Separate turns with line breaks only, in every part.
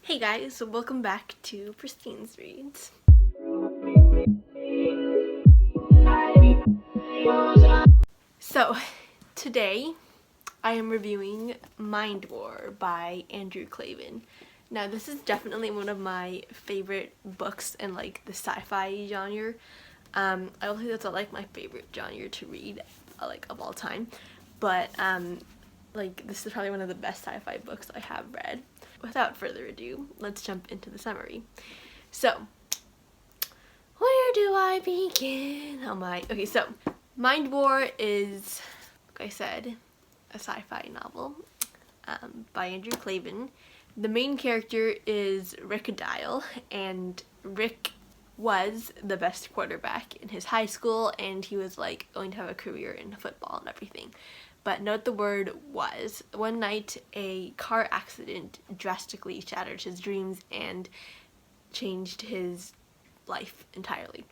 Hey guys, so welcome back to Pristine's Reads. So, today I am reviewing Mindwar by Andrew Klavan. Now, this is definitely one of my favorite books in like the sci-fi genre. I don't think that's like my favorite genre to read, like of all time, but like this is probably one of the best sci-fi books I have read. Without further ado, let's jump into the summary. So, where do I begin? Oh my. Okay, so Mindwar is, like I said, a sci-fi novel by Andrew Klavan. The main character is Rick Dial, and Rick was the best quarterback in his high school, and he was like going to have a career in football and everything. But note the word was. One night, a car accident drastically shattered his dreams and changed his life entirely.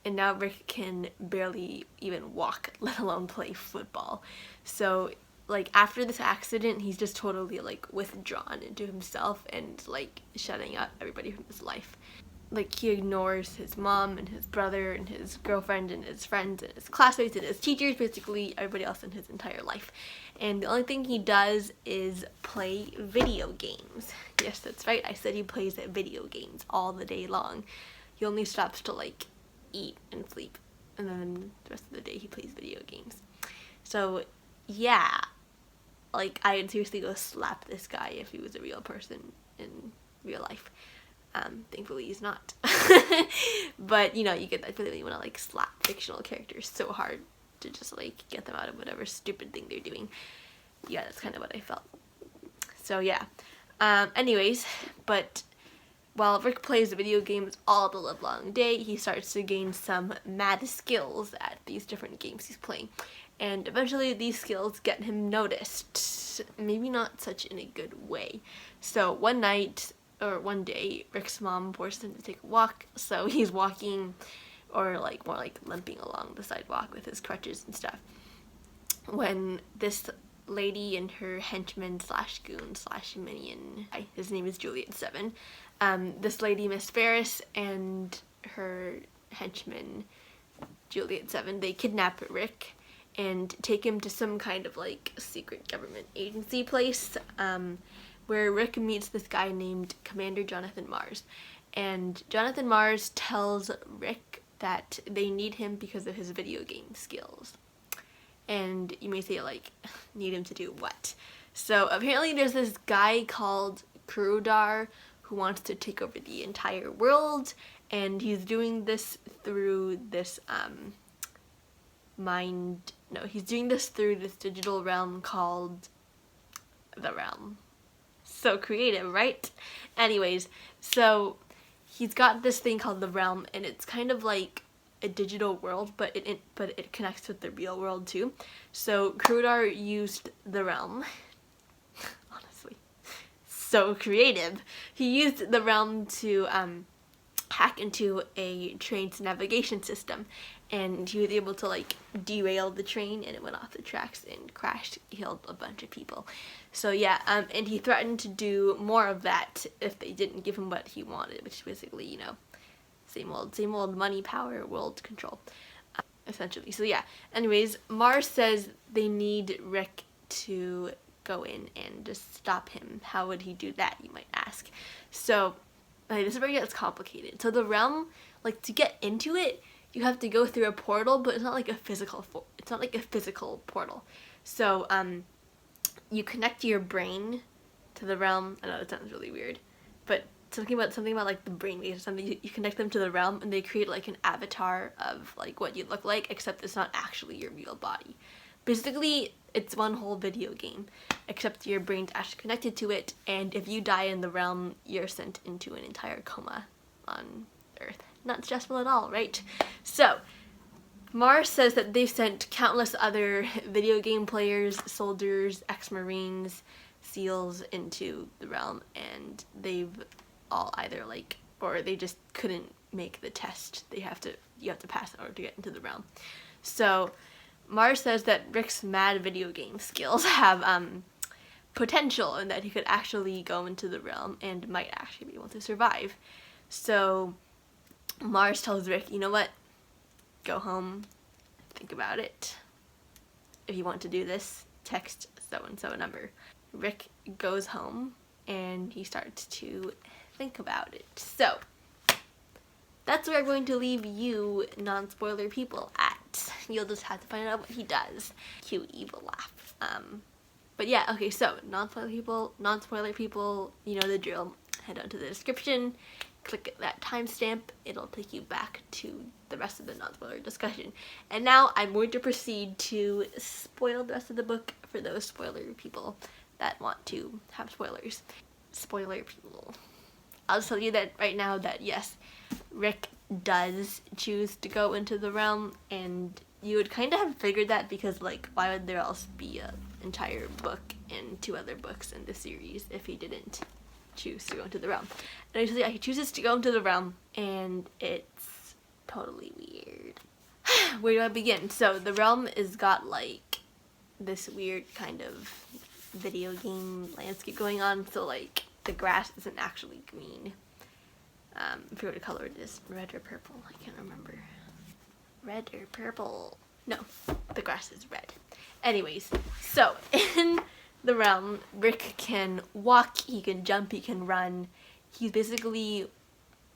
And now Rick can barely even walk, let alone play football. So, like, after this accident, he's just totally, like, withdrawn into himself and, like, shutting out everybody from his life. Like, he ignores his mom and his brother and his girlfriend and his friends and his classmates and his teachers, basically everybody else in his entire life. And the only thing he does is play video games. Yes, that's right, I said he plays video games all the day long. He only stops to, like, eat and sleep, and then the rest of the day he plays video games. So, yeah, like, I would seriously go slap this guy if he was a real person in real life. Thankfully he's not. But, you know, you get that feeling when you want to, like, slap fictional characters so hard to just, like, get them out of whatever stupid thing they're doing. Yeah, that's kind of what I felt. So, yeah. Anyways, but while Rick plays video games all the livelong day, he starts to gain some mad skills at these different games he's playing. And eventually these skills get him noticed. Maybe not such in a good way. So one day, Rick's mom forced him to take a walk, so he's walking, or like more like limping along the sidewalk with his crutches and stuff, when this lady and her henchman slash goon slash minion, his name is Juliet 7, this lady, Miss Ferris, and her henchman, Juliet 7, they kidnap Rick and take him to some kind of like secret government agency place, where Rick meets this guy named Commander Jonathan Mars. And Jonathan Mars tells Rick that they need him because of his video game skills. And you may say, like, need him to do what? So apparently there's this guy called Kurudar who wants to take over the entire world, and he's doing this through this he's doing this through this digital realm called the Realm. So creative, right? Anyways, so he's got this thing called the Realm, and it's kind of like a digital world, but it connects with the real world too. So Kurudar used the Realm. Honestly, so creative. He used the Realm to hack into a train's navigation system, and he was able to like derail the train, and it went off the tracks and crashed, killed a bunch of people. So yeah, and he threatened to do more of that if they didn't give him what he wanted, which is basically, you know, same old money, power, world control, essentially. So yeah, anyways, Mars says they need Rick to go in and just stop him. How would he do that, you might ask? So this is where it gets complicated. So the Realm, like, to get into it, you have to go through a portal, but it's not like a physical portal. So you connect your brain to the Realm. I know that sounds really weird, but something about like the brain waves or something. You connect them to the Realm, and they create like an avatar of like what you look like, except it's not actually your real body. Basically, it's one whole video game, except your brain's actually connected to it, and if you die in the Realm, you're sent into an entire coma on Earth. Not stressful at all, right? So, Mars says that they've sent countless other video game players, soldiers, ex-Marines, SEALs into the Realm, and they've all either like, or they just couldn't make the test. You have to pass in order to get into the Realm. So Mars says that Rick's mad video game skills have potential and that he could actually go into the realm and might actually be able to survive. So Mars tells Rick, you know what, go home, think about it. If you want to do this, text so-and-so number. Rick goes home and he starts to think about it. So that's where I'm going to leave you, non-spoiler people, at. You'll just have to find out what he does. Cute evil laugh. But yeah, okay, so non-spoiler people, you know the drill. Head on to the description, click that timestamp, it'll take you back to the rest of the non-spoiler discussion. And now I'm going to proceed to spoil the rest of the book for those spoiler people that want to have spoilers. Spoiler people. I'll just tell you that right now that yes, Rick does choose to go into the realm, and you would kind of have figured that because, like, why would there else be an entire book and 2 other books in the series if he didn't choose to go into the realm? And actually, he chooses to go into the realm, and it's totally weird. Where do I begin? So the realm is got like this weird kind of video game landscape going on. So like the grass isn't actually green. I forget what color it is. Red or purple? I can't remember. Red or purple? No, the grass is red. Anyways, so in the realm, Rick can walk, he can jump, he can run. He's basically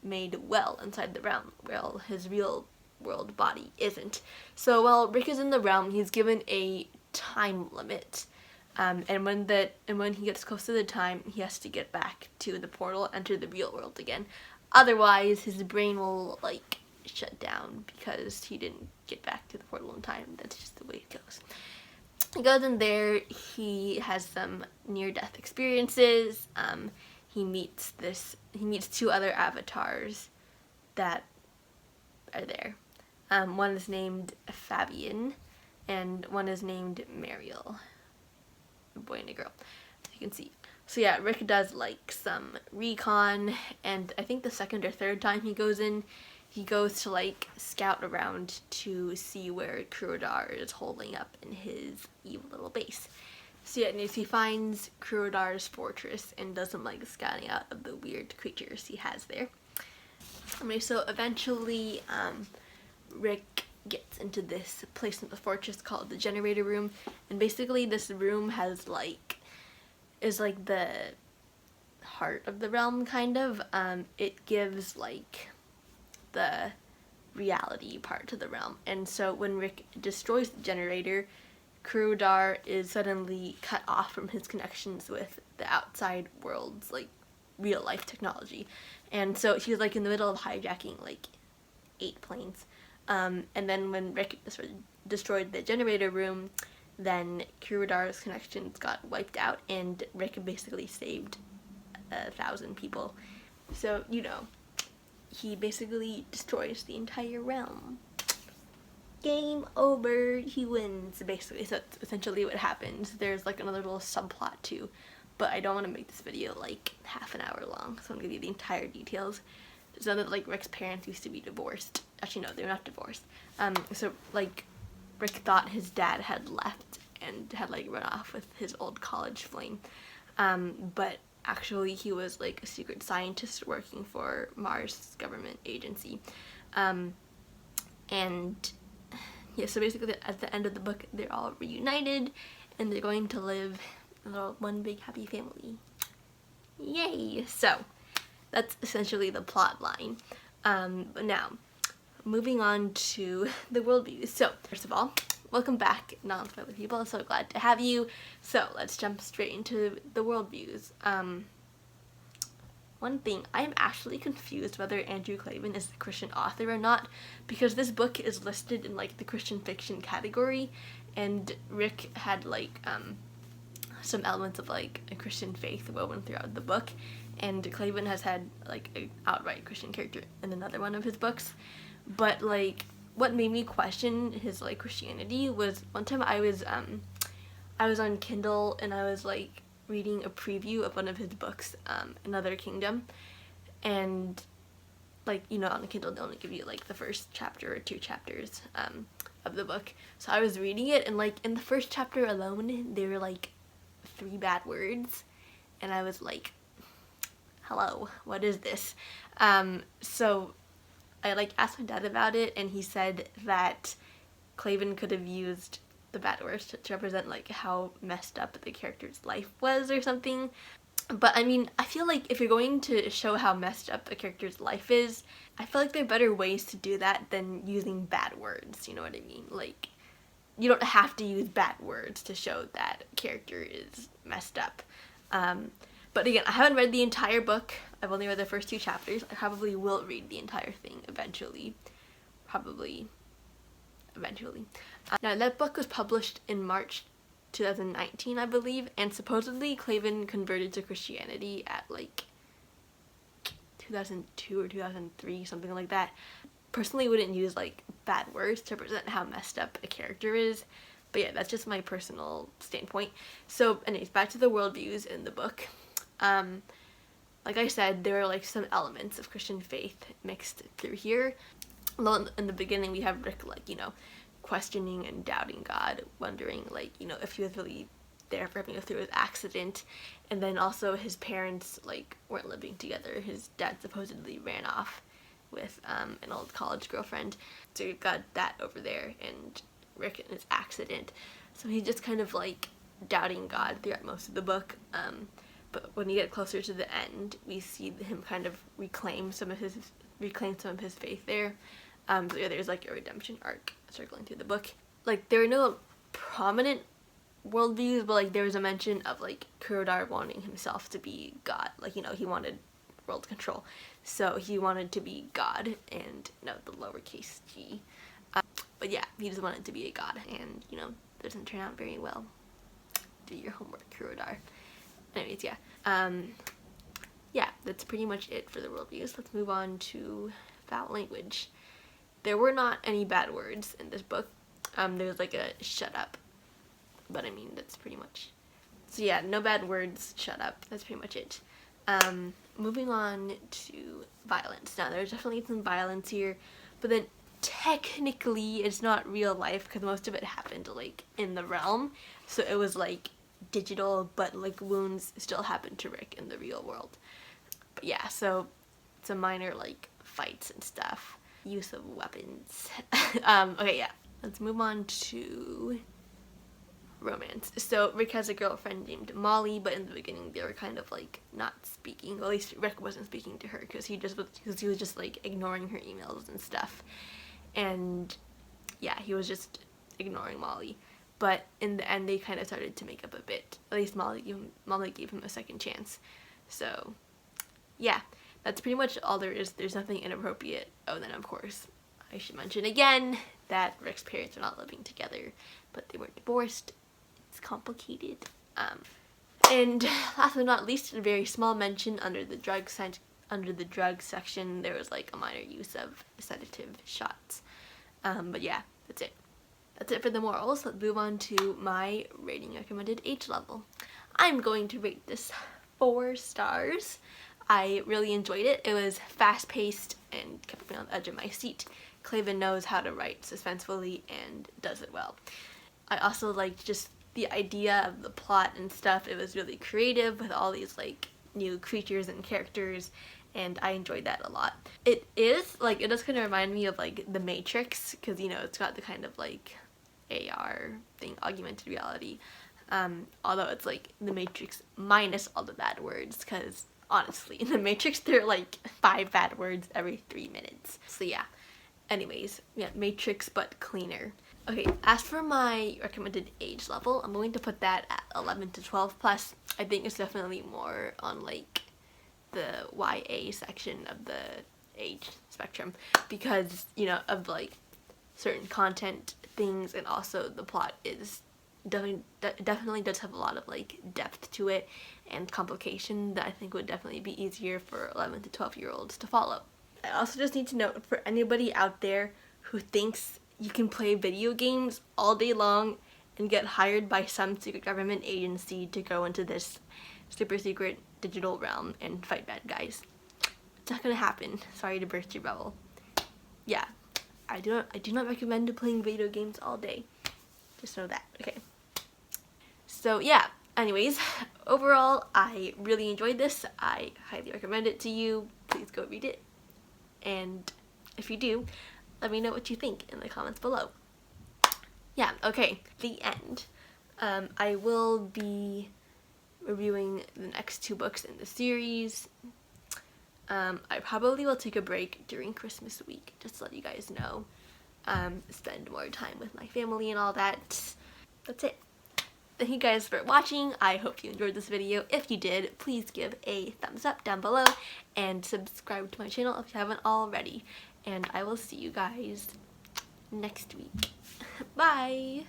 made well inside the realm, well, his real world body isn't. So while Rick is in the realm, he's given a time limit. And when he gets close to the time, he has to get back to the portal, enter the real world again. Otherwise, his brain will, like, shut down because he didn't get back to the portal in time. That's just the way it goes. He goes in there, he has some near-death experiences. He meets 2 other avatars that are there. One is named Fabian, and one is named Mariel. A boy and a girl, as you can see. So yeah, Rick does like some recon, and I think the 2nd or 3rd time he goes in, he goes to like scout around to see where Kurodar is holding up in his evil little base. So yeah, and he finds Kurodar's fortress and does some like scouting out of the weird creatures he has there. Okay, so eventually Rick gets into this place in the fortress called the generator room, and basically this room has is like the heart of the realm, kind of. It gives like the reality part to the realm, and so when Rick destroys the generator, Kurodar is suddenly cut off from his connections with the outside world's like real life technology, and so he's like in the middle of hijacking like 8 planes. And then when Rick destroyed the generator room, then Kurodar's connections got wiped out, and Rick basically saved 1,000 people. So, you know, he basically destroys the entire realm. Game over, he wins, basically. So that's essentially what happens. There's like another little subplot too, but I don't want to make this video like half an hour long, so I'm gonna give you the entire details. So that like Rick's parents used to be divorced. Actually no, they're not divorced. So like Rick thought his dad had left and had like run off with his old college flame. But actually he was like a secret scientist working for Mars government agency. And yeah, so basically at the end of the book they're all reunited and they're going to live one big happy family. Yay! So that's essentially the plot line. But now, moving on to the worldviews. So, first of all, welcome back, non-spoiler people. I'm so glad to have you. So, let's jump straight into the worldviews. One thing, I'm actually confused whether Andrew Klavan is the Christian author or not, because this book is listed in like the Christian fiction category, and Rick had like some elements of like a Christian faith woven throughout the book, and Klavan has had like an outright Christian character in another one of his books. But like what made me question his like Christianity was one time I was on Kindle and I was like reading a preview of one of his books, Another Kingdom, and like, you know, on the Kindle they only give you like the first chapter or 2 chapters of the book. So I was reading it, and like in the first chapter alone they were like 3 bad words, and I was like, hello, what is this? So I like asked my dad about it, and he said that Klavan could have used the bad words to represent like how messed up the character's life was or something. But I mean, I feel like if you're going to show how messed up a character's life is, I feel like there are better ways to do that than using bad words, you know what I mean? Like, you don't have to use bad words to show that a character is messed up. But again, I haven't read the entire book. I've only read the first 2 chapters. I probably will read the entire thing eventually. Probably eventually. Now, that book was published in March 2019, I believe, and supposedly Klavan converted to Christianity at like 2002 or 2003, something like that. Personally, wouldn't use like bad words to represent how messed up a character is, but yeah, that's just my personal standpoint. So anyways, back to the worldviews in the book. Like I said, there are like some elements of Christian faith mixed through here. Well, in the beginning we have Rick, like, you know, questioning and doubting God, wondering like, you know, if he was really there for him through his accident. And then also his parents like weren't living together. His dad supposedly ran off with an old college girlfriend, so you got that over there, and Rick and his accident. So he's just kind of like doubting God throughout most of the book. But when you get closer to the end, we see him kind of reclaim some of his faith there. So yeah, there's like a redemption arc circling through the book. Like, there are no prominent worldviews, but like there was a mention of like Kurodar wanting himself to be God. Like, you know, he wanted world control, so he wanted to be God, and no, the lowercase g. But yeah, he just wanted to be a god, and you know, doesn't turn out very well. Do your homework, Kurodar. Anyways, yeah. Yeah, that's pretty much it for the worldviews. Let's move on to foul language. There were not any bad words in this book. There's like a shut up, but I mean, that's pretty much. So yeah, no bad words, shut up. That's pretty much it. Moving on to violence. Now, there's definitely some violence here, but then technically it's not real life because most of it happened like in the realm. So it was like digital, but like wounds still happened to Rick in the real world. But yeah, so some minor like fights and stuff. Use of weapons. Okay, yeah. Let's move on to romance. So Rick has a girlfriend named Molly, but in the beginning they were kind of like not speaking. Well, at least Rick wasn't speaking to her because he was just like ignoring her emails and stuff. And yeah, he was just ignoring Molly. But in the end, they kind of started to make up a bit. At least Molly gave him a second chance. So yeah, that's pretty much all there is. There's nothing inappropriate. Oh, then of course I should mention again that Rick's parents are not living together, but they weren't divorced. It's complicated. And last but not least, a very small mention under the drug section, there was like a minor use of sedative shots. But yeah, that's it. That's it for the morals. Let's move on to my rating recommended age level. I'm going to rate this 4 stars. I really enjoyed it. It was fast-paced and kept me on the edge of my seat. Klavan knows how to write suspensefully and does it well. I also liked just the idea of the plot and stuff. It was really creative with all these like new creatures and characters, and I enjoyed that a lot. It does kind of remind me of like The Matrix, because you know, it's got the kind of like AR thing, augmented reality, although it's like The Matrix minus all the bad words, because honestly, in The Matrix there are like 5 bad words every 3 minutes. So yeah, anyways, yeah, Matrix but cleaner. Okay, as for my recommended age level, I'm going to put that at 11 to 12 plus. I think it's definitely more on like the YA section of the age spectrum, because you know, of like certain content things, and also the plot is definitely does have a lot of like depth to it and complication that I think would definitely be easier for 11 to 12-year-olds to follow. I also just need to note, for anybody out there who thinks you can play video games all day long and get hired by some secret government agency to go into this super secret digital realm and fight bad guys, it's not gonna happen. Sorry to burst your bubble. Yeah, I do not recommend playing video games all day. Just know that. Okay. So yeah, Anyways, overall, I really enjoyed this. I highly recommend it to you. Please go read it. And if you do, let me know what you think in the comments below. Yeah, okay, the end. I will be reviewing the next 2 books in the series. I probably will take a break during Christmas week, just to let you guys know. Spend more time with my family and all that. That's it. Thank you guys for watching. I hope you enjoyed this video. If you did, please give a thumbs up down below and subscribe to my channel if you haven't already. And I will see you guys next week. Bye!